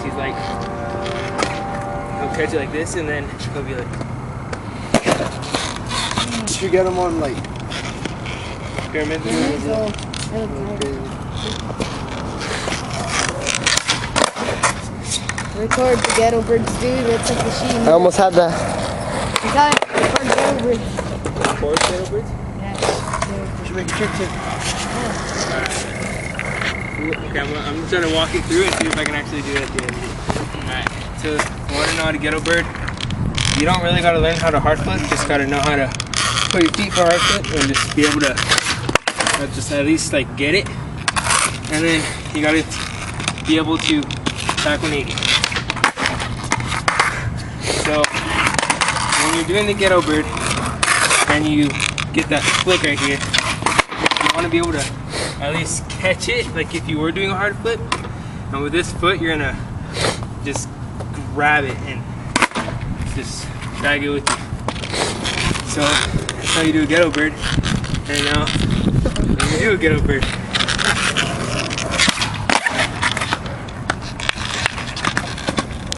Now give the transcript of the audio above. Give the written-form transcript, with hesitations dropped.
he's like, he'll catch it like this, and then he'll be like. Did you get him on like pyramid? Record the Ghetto Birds, dude. It's like machine. I almost had that. You got it. Record Ghetto Birds. Record Ghetto Birds? Yeah. Should make a trick too. Okay, I'm just trying to walk you through and see if I can actually do it at the end. Alright, so if you want to know how to Ghetto Bird, you don't really got to learn how to hard flip, just got to know how to put your feet for hard flip and just be able to just at least like get it. And then you got to be able to tackle-nate it. So when you're doing the Ghetto Bird and you get that flick right here, you want to be able to at least catch it, like if you were doing a hard flip. And with this foot, you're gonna just grab it and just drag it with you. So that's how you do a Ghetto Bird. And now, you do a Ghetto Bird.